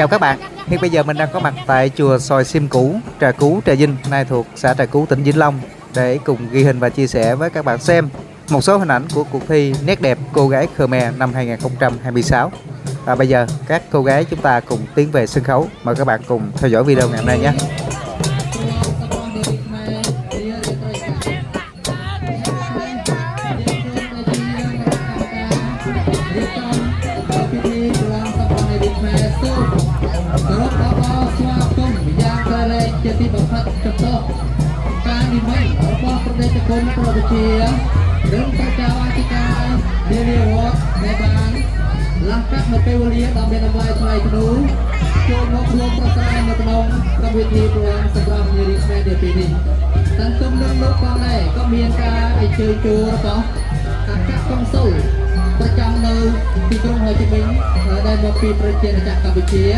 Chào các bạn, hiện bây giờ mình đang có mặt tại chùa Sòi Sim Cũ, Trà Cú, Trà Vinh, nay thuộc xã Trà Cú, tỉnh Vĩnh Long để cùng ghi hình và chia sẻ với các bạn xem một số hình ảnh của cuộc thi Nét đẹp cô gái Khmer năm 2026. Và bây giờ các cô gái chúng ta cùng tiến về sân khấu. Mời các bạn cùng theo dõi video ngày hôm nay nhé. Langkah Mepewalia dan Benamai Selai Penuh Cuma belum perasaan Mekenong Kami peluang seberang menyirik media ini Tentum dan lupa này có miền ca ai chơi chùa có các con sâu Percam nâu Di Krung Hồ Chí Minh Đây một phi Presiden Cak Campuchia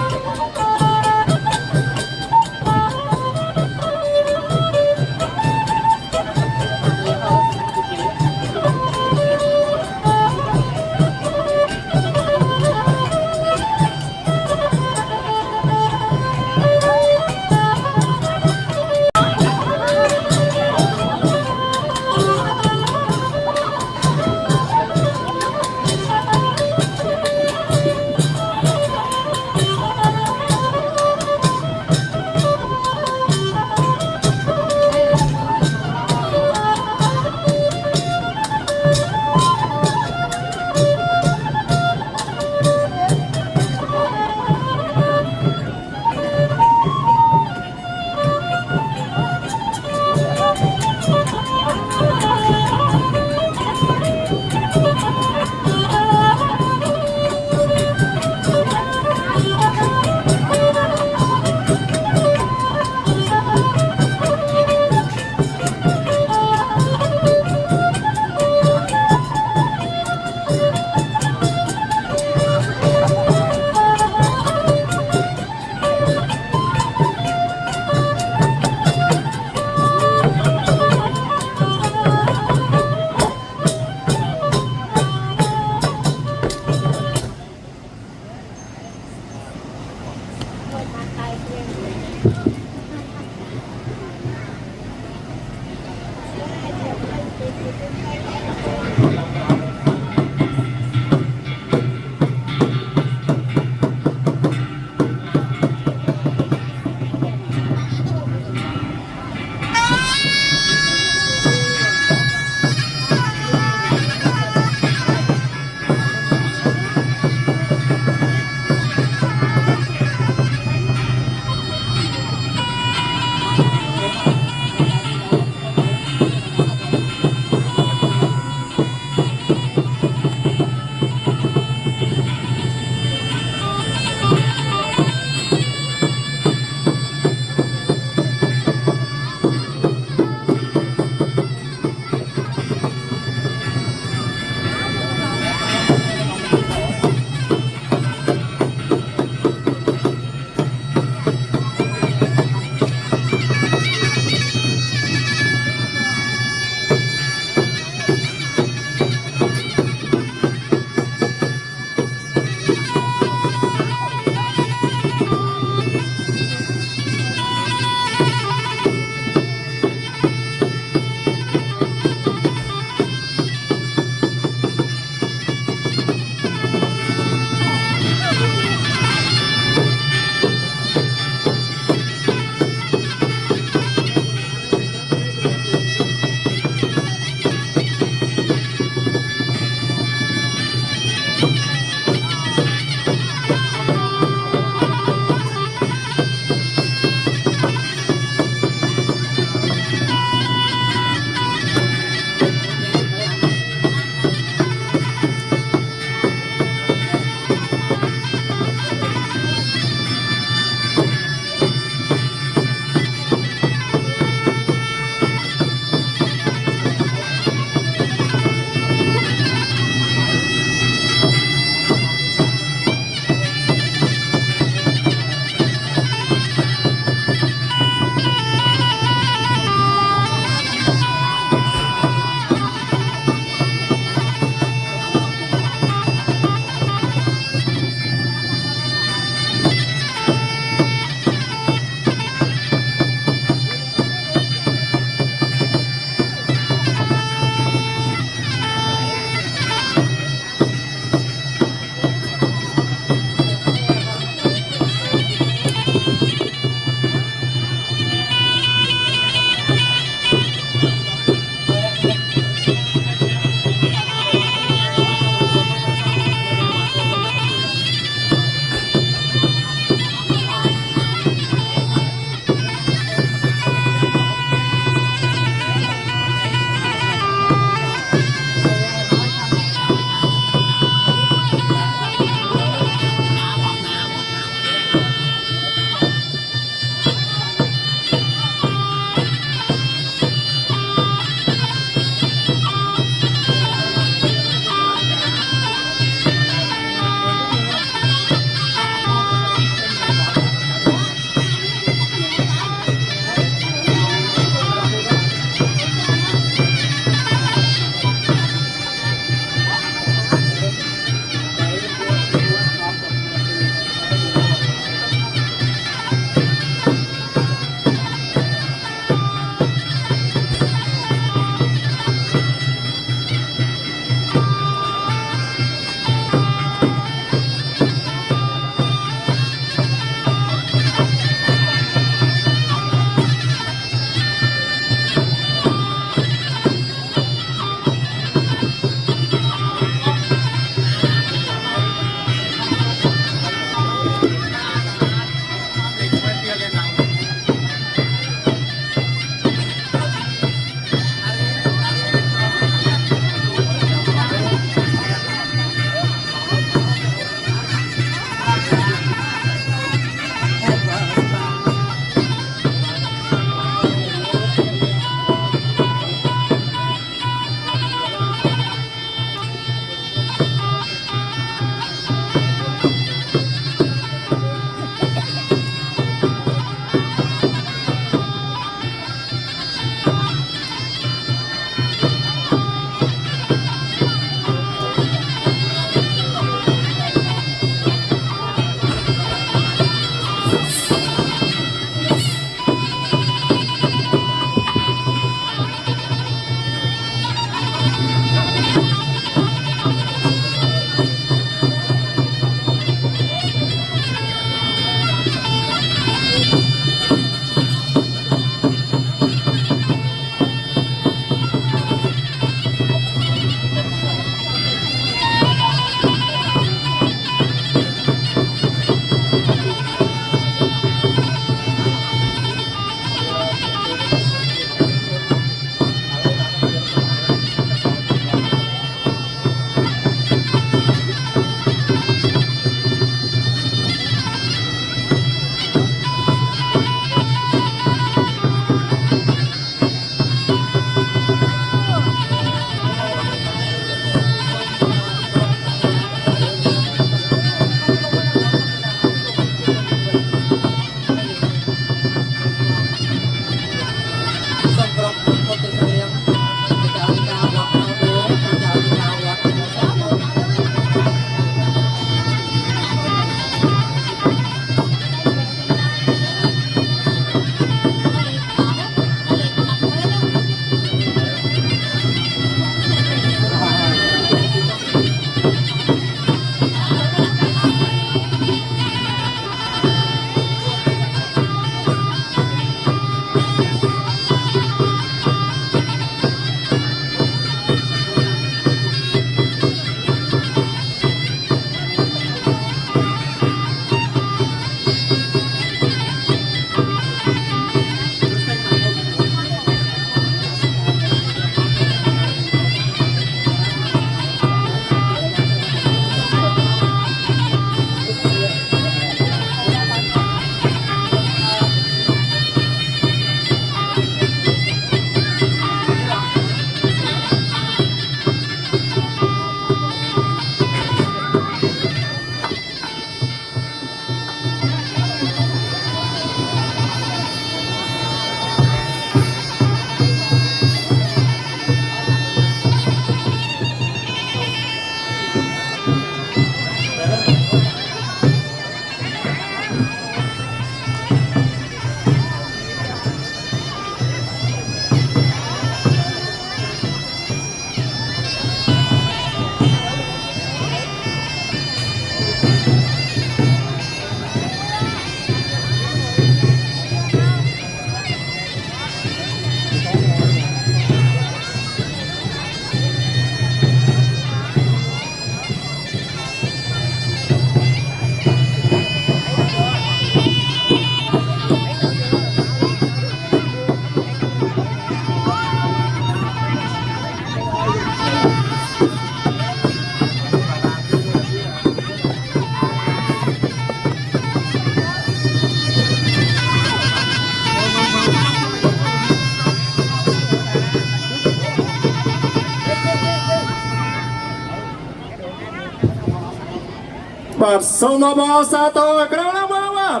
បាទសូមអបអរសាទរក្រណាស់មកបាទ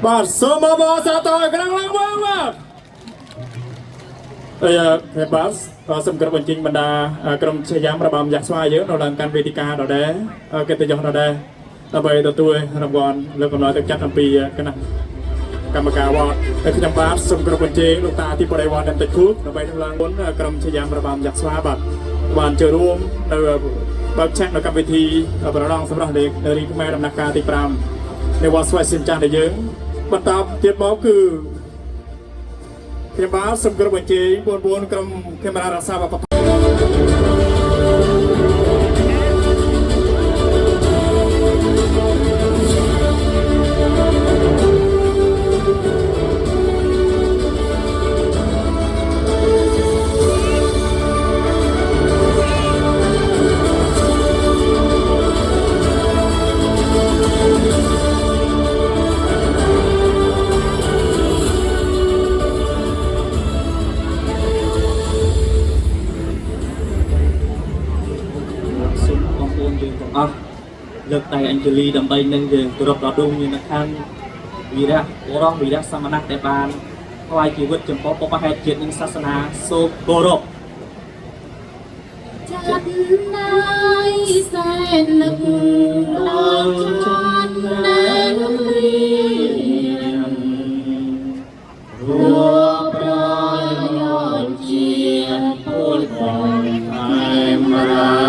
បាទសូមអបអរសាទរក្រណាស់មកបាទហើយបាទសូមគោរពអញ្ជើញបណ្ដាក្រុមជាយ៉ាំរបាំយ៉ាក់ស្វាយើងនៅឡើងកាន់វេទិកាដដែលកិត្តិយសដដែលដើម្បីទទួលរង្វាន់លើកកំណត់ទឹកចិត្តអំពីគណៈកម្មការវត្តហើយខ្ញុំបាទសូមគោរពអញ្ជើញលោកតាអធិបតីវត្តបន្តិចគូដើម្បីនឹងឡើងមុនក្រុមជាយ៉ាំរបាំយ៉ាក់ស្វាបាទបានចូលរួមនៅបើកឆាកនៅកម្មវិធីប្រឡងសម្រាប់លេខរីខ្មែរដំណាក់កាលទី5នៃវត្តស្វាយសៀមចាស់ដែលយើងបន្តទៀតមកគឺខ្ញុំបាទសូមគោរពអញ្ជើញបងប្អូនក្រុមកាមេរ៉ារក្សាវប្បធម៌ លើកដៃអញ្ជលីដើម្បីនឹងយើងគោរពដល់ដួងមានខាងវីរៈបុរសវីរៈសមណៈដែលបានថ្វាយជីវិតចំពោះបុព្វហេតុជាតិនិងសាសនាសូមគោរពចាត់ណាយសែននឹកដល់ចាត់ណែនរៀនរួមប្រយោជន៍ជាតិពលបងខែមរា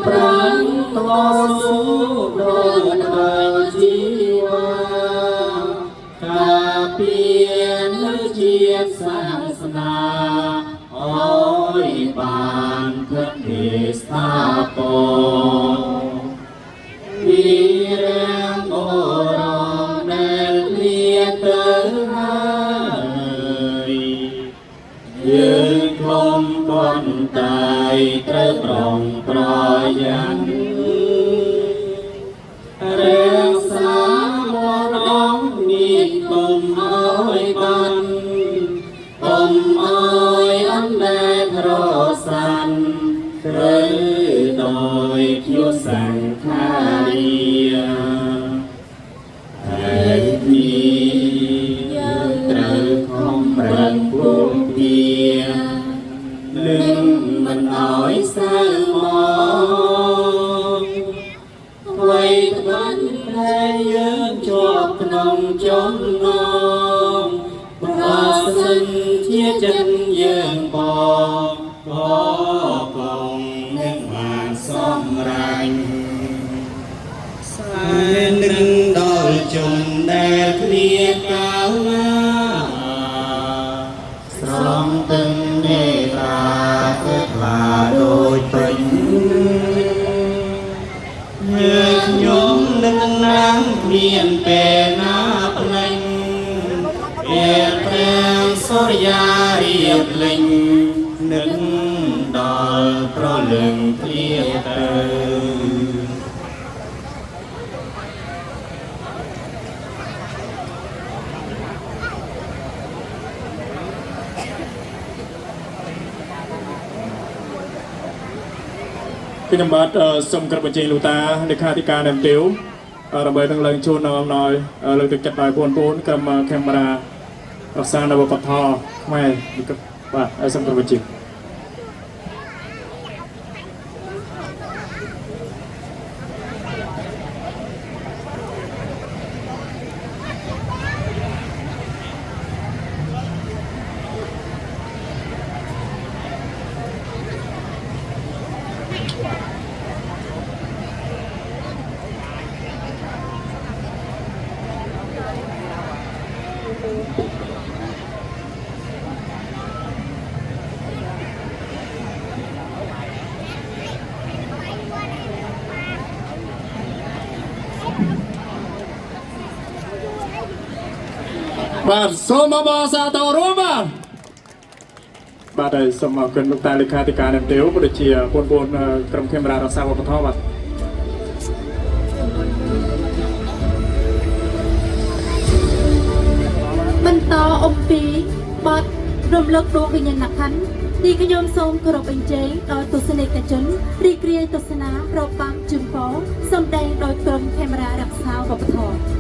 ប្រាំតស៊ូដល់ដល់ជីវាការពារនៅជាតិសាសនាអើយបានគិតស្ថាពរពីរាំអរំដែលលៀទៅហើយយើងខ្លំបន្តែត្រូវប្រងប្រយ័ត្នរក្សា ដោយភឿសង្ខារាហើយនេះយើងត្រូវខំប្រឹងពុំពីនឹងមិនឲ្យសៅមកអ្វីក្បត់តែយើងជាប់ក្នុងចំណងបើសិនជាចិត្តយើងក៏គង់នឹងបានសម្រេចសែននឹងដល់ជុំដែលគ្នាកាលណាស្រង់ទឹកមេត្តាគឺថ្លាដូចពេញយើងខ្ញុំនឹងណាងមានពេលណាផ្លេញពេលព្រះសូរ្យារៀបលេងនឹងដល់ប្រលឹងព្រាទៅខ្ញុំបាទសូមគោរពបញ្ជាលោកតាលេខាធិការអ្នកទាវដើម្បីនឹងឡើងជួននៅអំណោយលើកទឹកចិត្តដល់បងប្អូនក្រុមកាមេរ៉ារក្សានៅវប្បធម៌ខ្មែរបាទសូមគោរពបញ្ជាបាទសូមអបអរសាទររួមបាទហើយសូមអរគុណលោកតាលេខាធិការអ្នកទាវក៏ដូចជាបងប្អូនក្រុមកាមេរ៉ារក្សាវប្បធម៌បាទបន្តអំពីបទរំលឹកដួងវិញ្ញាណក្ខន្ធទីខ្ញុំសូមគោរពអញ្ជើញដល់ទស្សនិកជនរីករាយទស្សនារបាំជើងពោសម្ដែងដោយក្រុមកាមេរ៉ារក្សាវប្បធម៌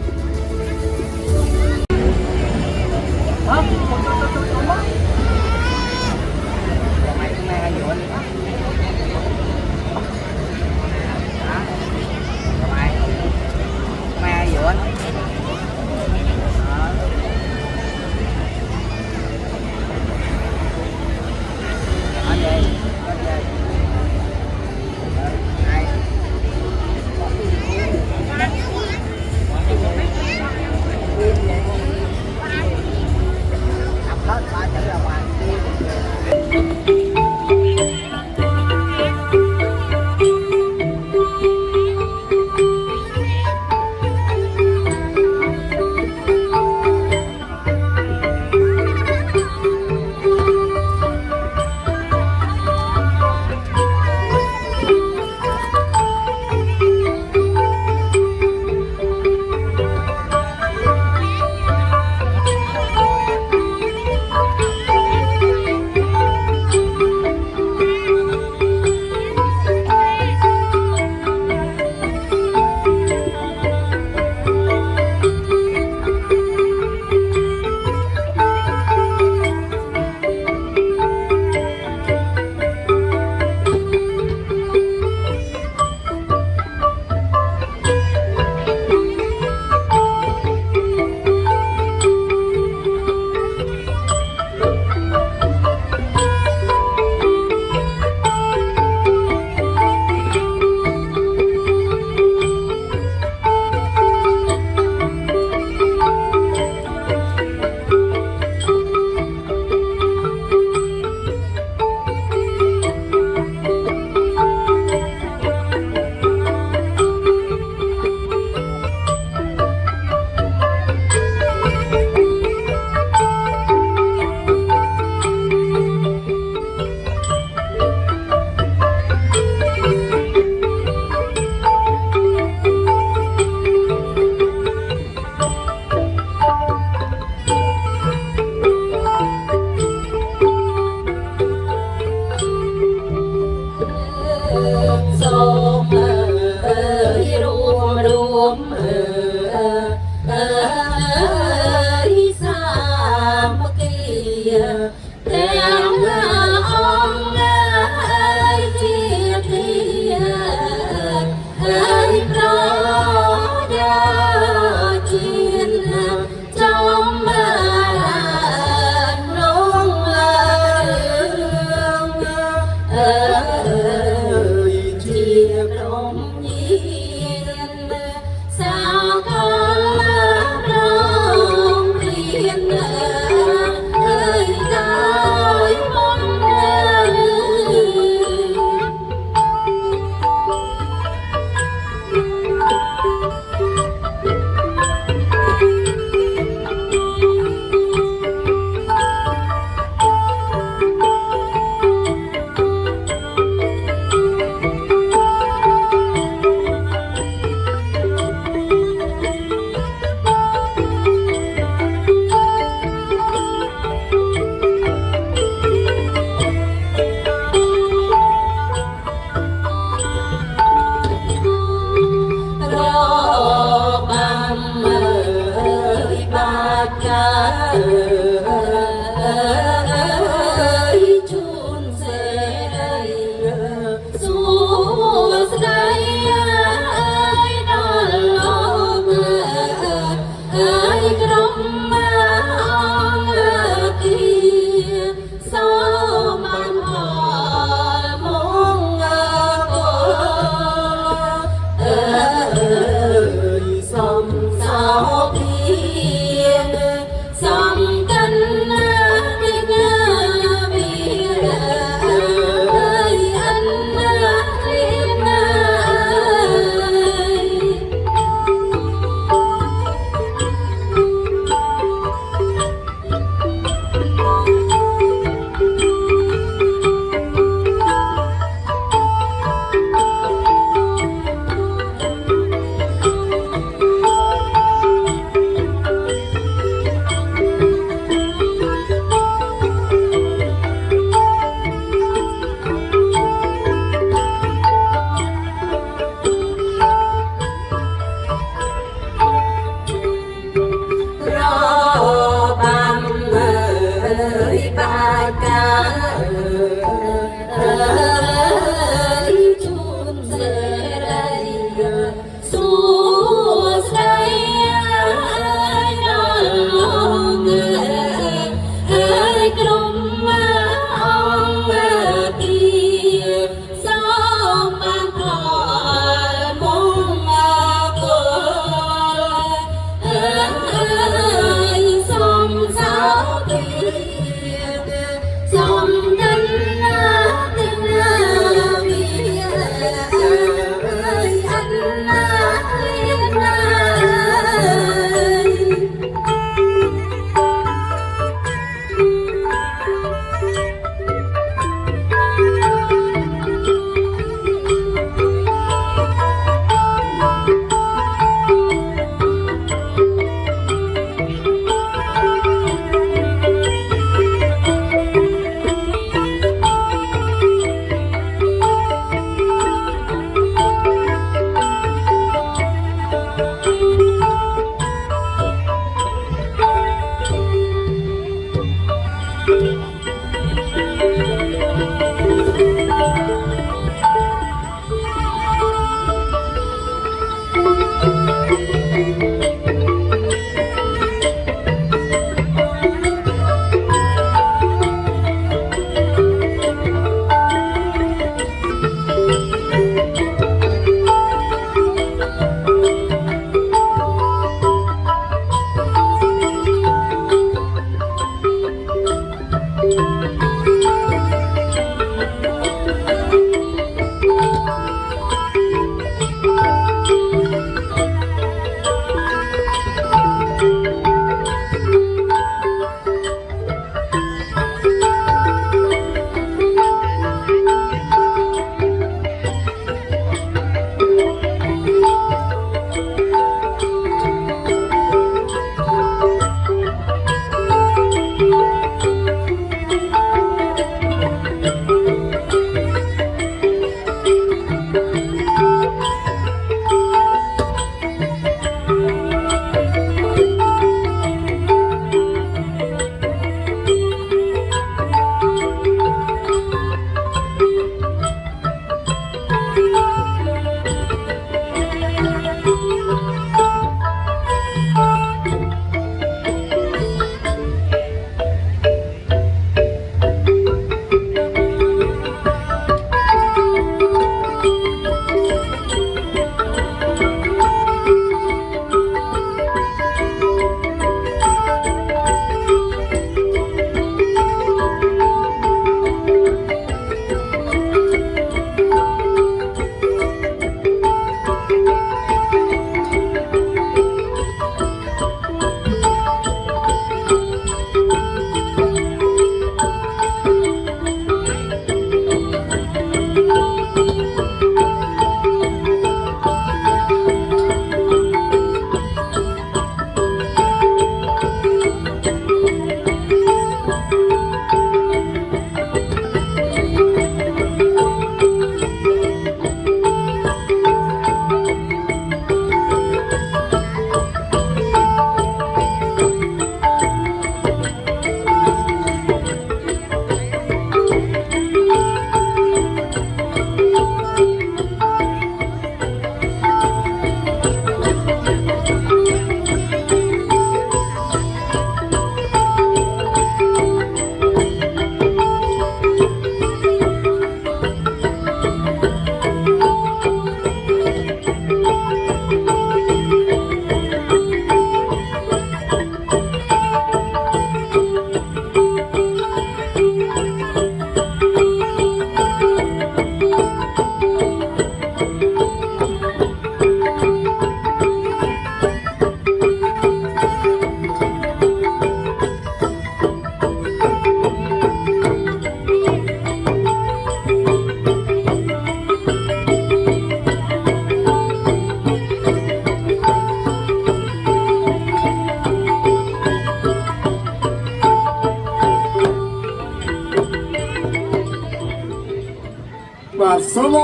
sao con rong riêng ơi đời mong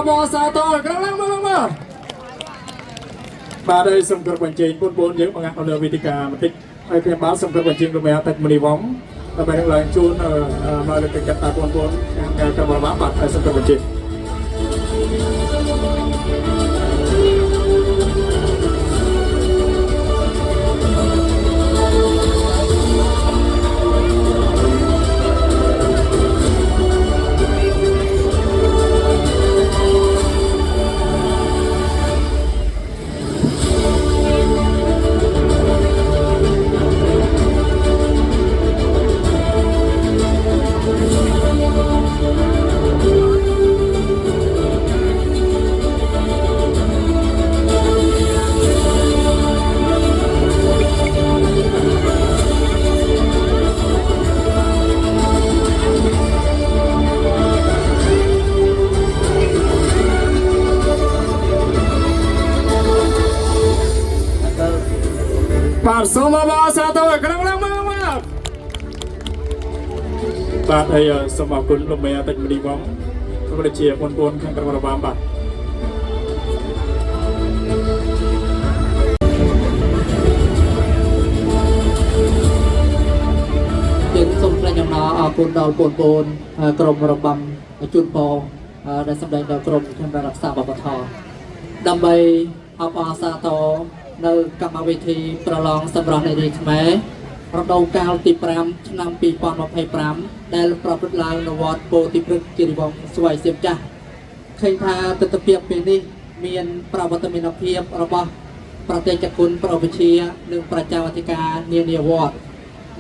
បសាទរក្រឡើងមកបាទហើយសូមគោរពអញ្ជើញបងយើងបង្ហាញលើវេទិកាបន្តិចហើយខ្ញុំបាទសូមគោរពអញ្ជើញលោកមេតាច់មនីវងដើម្បីនឹងឡើងជួនមកលើកទឹកចិត្តដល់បងខាងក្រុមរបាំបាទហើយសូមគោរពអញ្ជើញបាទសូមអបអរសាទរក្រឡើងមកបាទហើយសូមអរគុណលោកមេតាច់មនីវងក៏ដូចជាបងខាងក្រុមរបាំបាទយើងសូមថ្លែងអំណរអរគុណដល់បងក្រុមរបាំជូនពរដែលសម្ដែងដល់ក្រុមខាងរក្សាបព្វធម៌ដើម្បីអបអរសាទរនៅកម្មវិធីប្រឡងសម្រស់នារីខ្មែររដូវកាលទី5ឆ្នាំ2025ដែលប្រព្រឹត្តឡើងនៅវត្តពោធិព្រឹក្សគិរីវង្សស្វាយសៀមចាស់ឃើញថាទស្សនវិជ្ជាពេលនេះមានប្រវត្តិមានភាពរបស់ប្រតិជគុណប្រវិជានិងប្រជាអធិការនានាវត្ត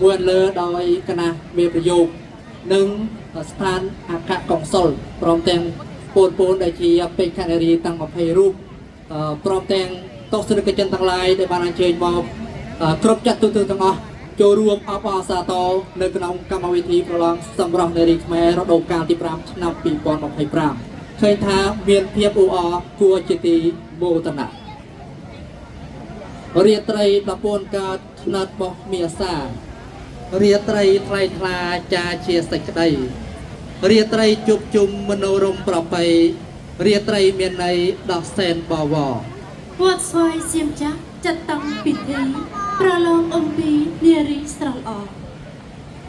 មួយលើដោយគណៈមេប្រយោគនិងស្ថានអគ្គកុងស៊ុលព្រមទាំងពលដែលជាបេក្ខនារីទាំង20រូបព្រមទាំងទស្សនិកជនទាំងឡាយដែលបានអញ្ជើញមកគ្រប់ចាត់ទូទាំងអស់ចូលរួមអបអរសាទរនៅក្នុងកម្មវិធីប្រឡងសម្រស់នារីខ្មែររដូវកាលទី5ឆ្នាំ2025ឃើញថាមានភាពអ៊ូអរគួរជាទីមោទនៈរាត្រីប្រពន្ធកើតថ្និតបោះមាសារាត្រីថ្លៃថ្លាចាជាសេចក្តីរាត្រីជប់ជុំមនោរម្យប្រពៃរាត្រីមានន័យដោះសែនបវរវត្តស្វាយសៀមចាស់ចាត់តាំងពិធីប្រឡងអំពីនារីស្រស់ល្អ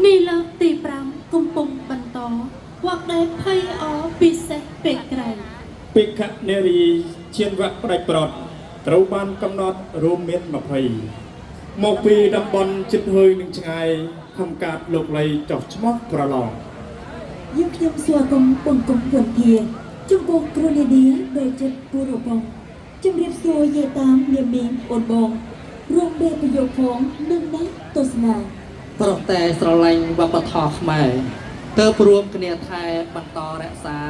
នេះលើកទី5កំពុងបន្តវត្តដែលភ័យអពិសេសពេកក្រៃបេក្ខនារីឈានវគ្គផ្ដាច់ប្រត់ត្រូវបានកំណត់រួមមាន20មកពីតំបន់ជិតហើយនឹងឆ្ងាយខំកាត់លោកលៃចោះឈ្មោះប្រឡងយើងខ្ញុំសួរគុំពុនគុំពុនធាចំពោះគ្រូនាឌីដែលចិត្តពូរបងជំរាបសួរយាយតាមនាមីងអូនបងរួមដេប្រយោគផងនឹងណាទស្សនាប្រុសតែស្រឡាញ់វប្បធម៌ខ្មែរទើបរួមគ្នាថែបន្តរក្សា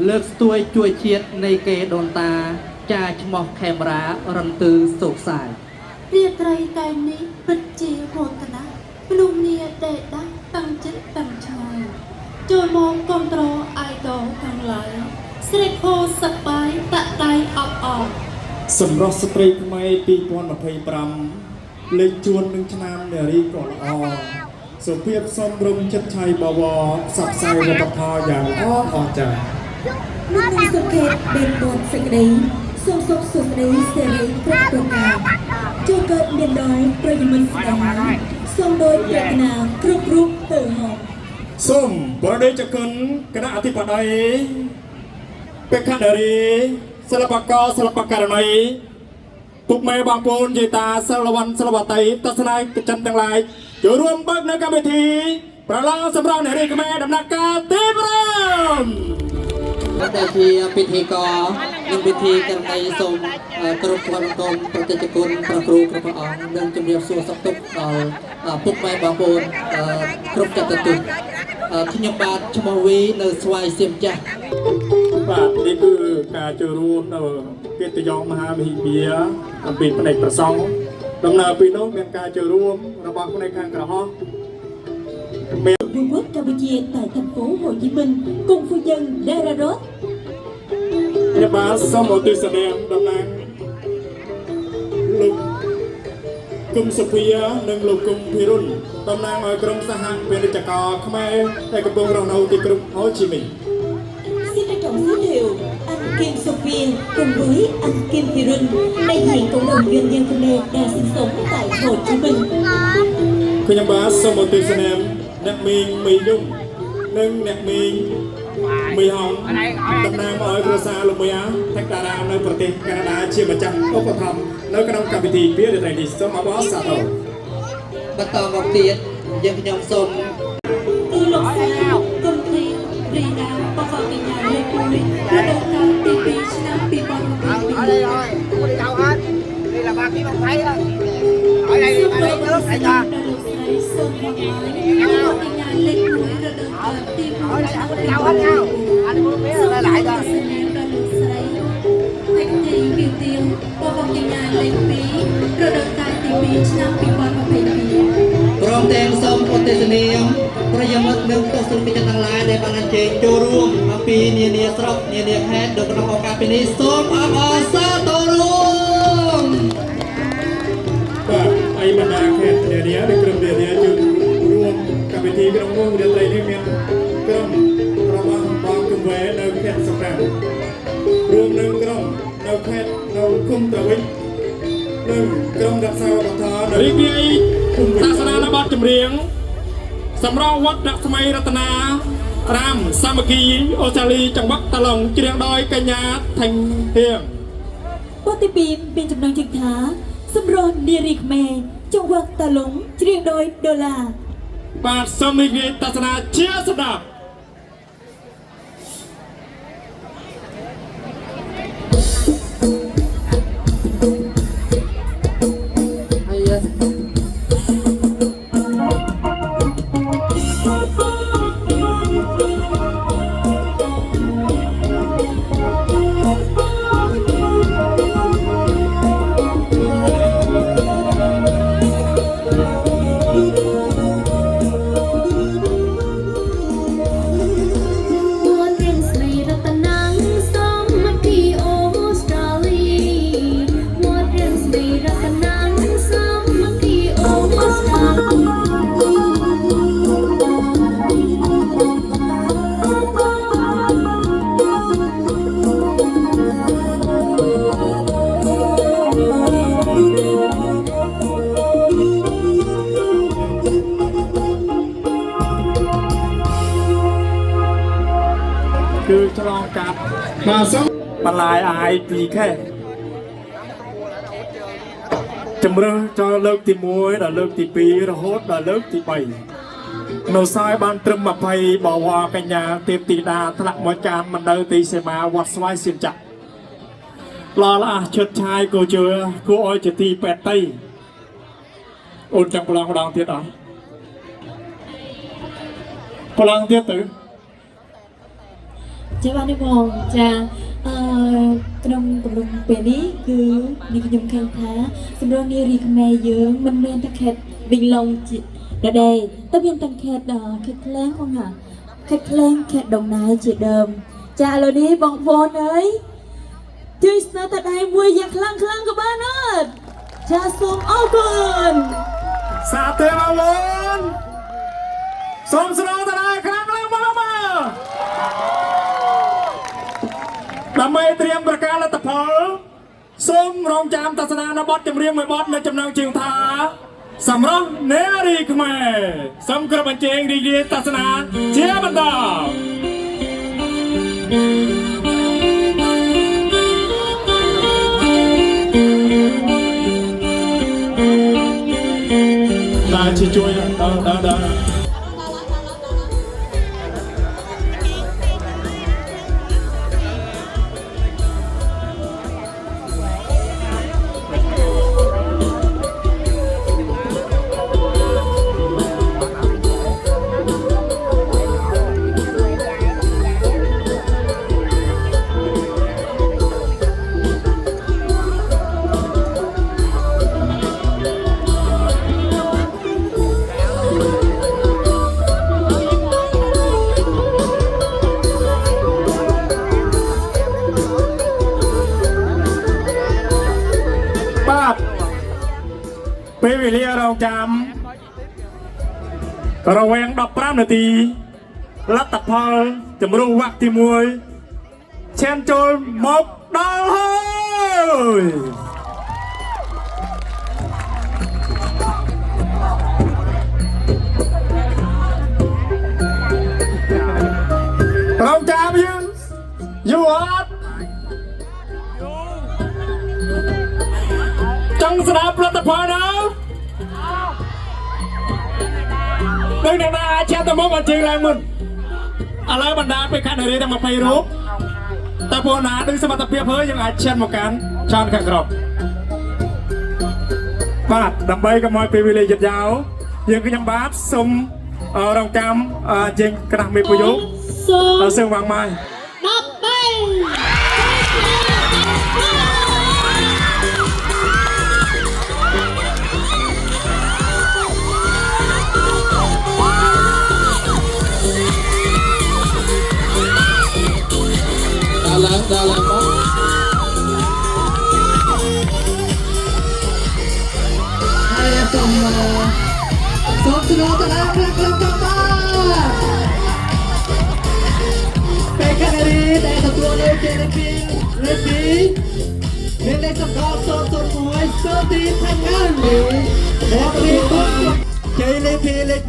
លើកស្ទួយជួយជាតិនៃគេដូនតាចាឈ្មោះខេមរារន្ទឺសុខសាយរាត្រីតែនេះពិតជាមោទនៈមនុស្សនាដែលដាស់តាំងចិត្តតាំងឆ្ងាយចូលមកគ្រប់គ្រងអាយដលទាំងឡាយស្រីខោសប្បាយតាក់ដៃអបអរសម្រស់ស្ត្រីខ្មែរ2025លេខជួននឹងឆ្នាំនារីក៏ល្អសុភាពសំរុំចិត្តឆៃបវរស័ព្ទផ្សាយវប្បធម៌យ៉ាងល្អអស្ចារ្យនឹងសុខេតបេនបនសេចក្តីសុខសុខសុខរីសេរីគ្រប់ប្រការចូលកើតមានដោយប្រយមនស្នេហាសូមដោយប្រាថ្នាគ្រប់រូបទៅហោសូមប្រដេជគុណគណៈអធិបតីបេក្ខនារីសិល្បករសិល្បករណីពុកម៉ែបងប្អូនយាយតាសិលវ័នសិលវតីទស្សនិកជនទាំងឡាយចូលរួមបើកនៅកម្មវិធីប្រឡងសម្រស់នារីខ្មែរដំណាក់កាលទី5ដែលជាពិធីករនិងពិធីករណីសូមគ្រប់ក្រុមគុំប្រតិជនប្រគ្រូគ្រប់ព្រះអង្គនិងជំរាបសួរសុខទុក្ខដល់ពុកម៉ែបងប្អូនគ្រប់ចាត់ទុកខ្ញុំបាទឈ្មោះវីនៅស្វាយសៀមចាស់បាទនេះគឺការចូលរួមនៅកិត្តិយសមហាវិហារអំពីផ្នែកប្រសង់ដំណើរពីនោះមានការចូលរួមរបស់ផ្នែកខាងក្រហមVương quốc Campuchia tại thành phố Hồ Chí Minh cùng phu nhân Dara Rốt. Nhà bà sau một từ sân đèn đầm nang lục cung Sophia nâng lục cung Pirun đầm nang ở trong xã hàng bên Chợ Cò Khmer tại công bông rau nâu từ cung Hồ Chí Minh. Xin trân trọng giới thiệu anh Kim Sophia cùng với anh Kim Phi Rinh, đại diện cộng đồng doanh nhân Khmer đang sinh sống tại Hồ Chí Minh. ខ្ញុំបាទសូមអរគុណស្នាមអ្នកមីងមីយងនិងអ្នកមីងមីហងតំណាងឲ្យគ្រួសារលោកមីអាថេកតារានៅប្រទេសកាណាដាជាម្ចាស់ឧបត្ថម្ភនៅក្នុងកម្មវិធីវារាត្រីនេះសូមអបអរសាទរ បន្តមកទៀតយើងខ្ញុំសូម Từ lộc xa, công ty, rì đá, bao vào cái nhà lê cuối, là đầu cao tì bì, năm bì bò và bì bì. Đi đâu hết? Đi là ba ký không thấy đó. Ở đây đi, ba đi nước này cho. Sơn hoàng mái, bao vào cái nhà lê cuối, là đầu cao tì bì, Ở đây không đi đâu hết nhau. Anh muốn biết là lại cho. Thành thị biểu tiếng, bao vào cái nhà lê bí, rồi đầu cao tì bì, năm bì bò và bì bì. ព្រមទាំងសូមអរទេសនាប្រិយមិត្តនិងទស្សនិកជនទាំងឡាយដែលបានអញ្ជើញចូលរួមអំពីនានាស្រុកនានាខេត្តនៅក្នុងឱកាសពេលនេះសូមអបអរសាទររួម បាទអីបណ្ដាខេត្តនានានិងក្រុមនានាជួយរួមកម្មវិធីក្នុងវងរាត្រីនេះមានក្រុមរបស់បងគំវែនៅខេត្តសំរាមរួមនឹងក្រុមនៅខេត្តនៅគុំត្រវិញនិងក្រុមរក្សាវប្បធម៌រីករាយសាសនាបទចម្រៀងសម្រាប់វត្តស្មៃរតនារាមសាមគ្គីអូស្ត្រាលីចង្វាក់តឡុងច្រៀងដោយកញ្ញាថេងហៀង Bố tí bìm bên trong nông chừng thá, xâm rôn địa rịt mè, trong quạt tà lũng, riêng đôi đô la. បាទសូមរីករាយទស្សនាជាស្ដាប់ គឺឆ្លងកាត់បាទសូមបន្លាយអាយពីខេជំរឿចូលលើកទី1ដល់លើកទី2រហូតដល់លើកទី3នៅសល់បានត្រឹម20បវរកញ្ញាទេពធីតាថ្នាក់មកចាមមណ្ឌលទីសេមាវត្តស្វាយសៀមចាក់ឡឡអះឈុតឆាយគូជឿគួរឲ្យជាទីពេទ្យអូនចាំប្រឡងម្ដងទៀតអត់ប្រឡងទៀតទៅ Chào bạn đi bồng, chào Trong cộng đồng bên đi cứ đi dùng khen thá xâm rôn đi rì khmer dưỡng mình men tắc khét bình lòng ở đây tất nhiên tăng khét khét lén không hả khét lén khét đồng nai chị đờm chào rồi đi bồng vốn ấy chơi sao tại đây mua giặc khlang khlang của bạn ơi chào xôm ô cồn Sa tê ma vốn xôm sơ tại đây khlang khlang màដើម្បីត្រៀមប្រកាសលទ្ធផលសូមរងចាំទស្សនានៅបទចម្រៀងមួយបទនៅចំណងជើងថាសម្រាប់នារីខ្មែរសូមគ្រប់អញ្ជើញរីករាយទស្សនាជាបន្តដែលជាជួយដល់ ពេលវេលារងចាំរវាង15នាទីលទ្ធផលចម្រុះវគ្គទី1 ឈានចូលមកដល់ហើយរងចាំយើងយូរអត់ចង់ស្ដាប់ផលិតផលណានឹងអ្នកណាអាចទៅមកបញ្ជាឡើងមុនឥឡូវបណ្ដាពេលខាត់រីទាំង20រូបតើពួកណាដឹងសមត្ថភាពហើយយើងអាចឈានមកកាន់ច្រើនខាងក្រោមបាទដើម្បីកុំឲ្យពេលវេលាយឺតយ៉ាវយើងខ្ញុំបាទសូមរងចាំជើងក្រាស់មេប្រយោគសើងវាងម៉ាយឡើងមកហើយសូមស្នូទៅដល់ផ្លាក់ឡើងទៅបាទពេលការីដែលទទួលនៅជេលេពីមានលេខសម្គាល់001សូទីថាងើមករីគុំជេលេពីលេខ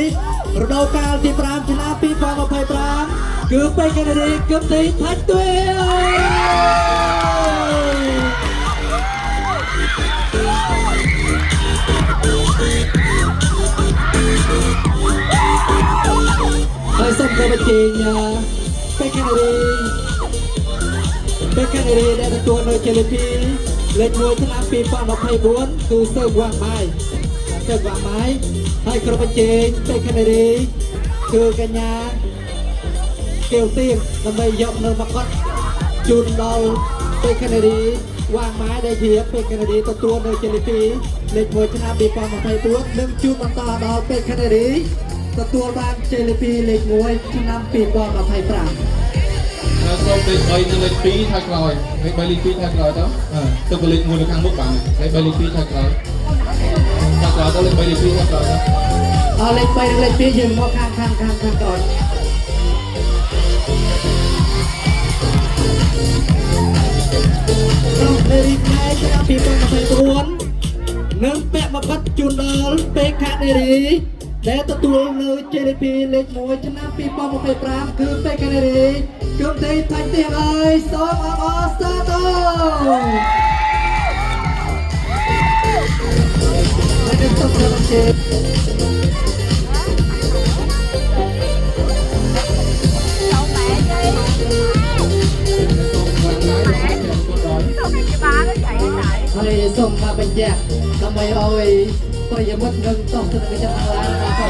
1រដូវកាលទី5ឆ្នាំ2025គឺពេលការីគឹមទីថាច់ទួយហើយសូមគោរពជេងពេលការីដែលទទួលនៅជេលេពីលេខ1ឆ្នាំ2024គឺសើវាងម៉ាយហើយក្រុមជេងពេលការីគឺកញ្ញាកែវទៀងដើម្បីយកនៅមកកត់ជូនដល់ពេលការីវាងម៉ាយដែលជាពេលការីទទួលនៅជេលេពីលេខ1ឆ្នាំ2024និងជូនបន្តដល់ពេលការីទទួលបានជេលេពីលេខ1ឆ្នាំ2025សូមលេខ3និងលេខ2ថយក្រោយលេខ3លេខ2ថយក្រោយទៅទៅលេខ1នៅខាងមុខបានលេខ3លេខ2ថយក្រោយទៅលេខ3លេខ2ថយក្រោយទៅលេខ3និងលេខ2យើងមកខាងក្រោយក្នុងពេលនេះឆ្នាំ2024នឹងពាក់មកបាត់ជូនដល់ពេកខានេរីដែលទទួលនៅជេលេពីលេខ1ឆ្នាំ2025គឺពេកខានេរីគំទីថាច់ទៀងអើយសូមអបអរសាទរហើយនឹងសូមជម្រាបជេហើយសូមមកបញ្ជាក់ដើម្បីឲ្យប្រិយមិត្តនឹងតោះទៅនឹងចាំឡានដល់ផង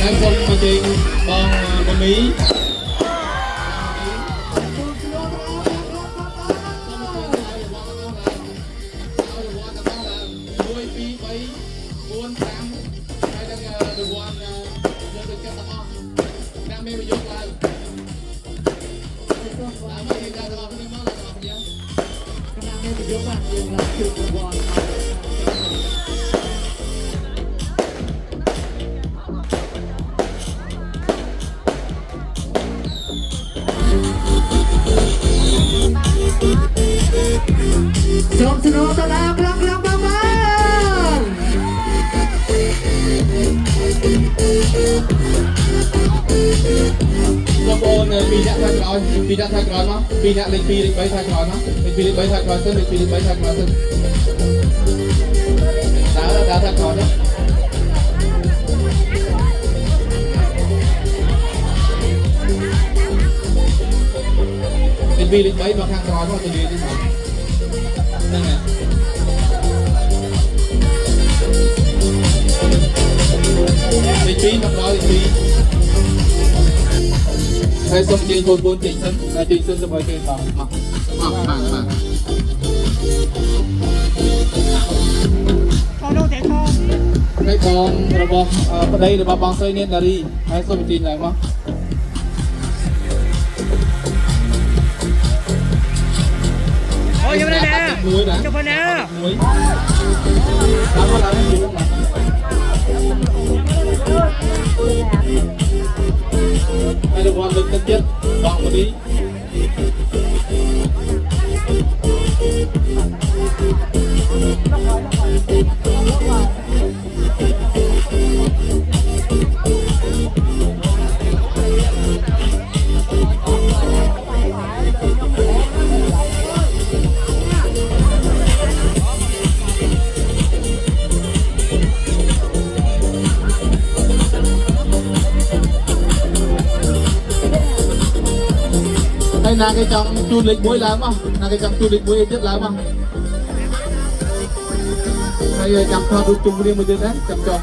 ហើយសូមមកជើងបងមមីសូមស្នូទៅដល់ក្រាំបងប្អូនពីអ្នកថយក្រោយមកពីអ្នកលេខ2លេខ3ថយក្រោយមកលេខ2លេខ3ថយក្រោយទៅលេខ2លេខ3ថយក្រោយទៅដើរថយក្រោយទៅលេខ2លេខ3មកខាងក្រោយមកទៅលាទៅហ្នឹងហើយលេខ2មកដល់លេខ2ហើយសូមជើងបងប្អូនជិះសិនហើយជិះសិនទៅឲ្យគេតមកហើយបងរបស់ប្តីរបស់បងស្រីនាងនារីហើយសូមជិះឡើងមកអូយយកនេះណាចុះណាមួយតាមមកឡើង Hãy subscribe cho kênh Ghiền Mì Gõ để không bỏ lỡ những video hấp Hay là cái trong chu lịch muối lớn không? Là cái trong chu lịch muối rất lớn không? Hay chăm cho đôi chung riêng một chút đấy, chăm cho.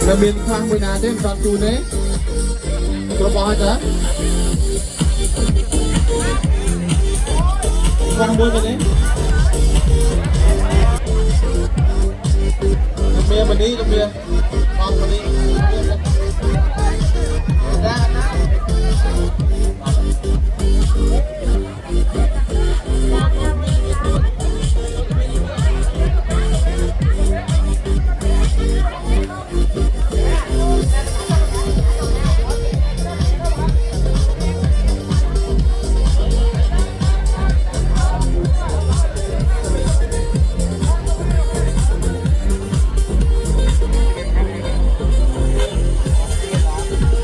Là miền khoang bên nào thế, còn chu đấy. Có bao hết đó. Khoang muối bên đấy. Làm bia mình đi, làm bia.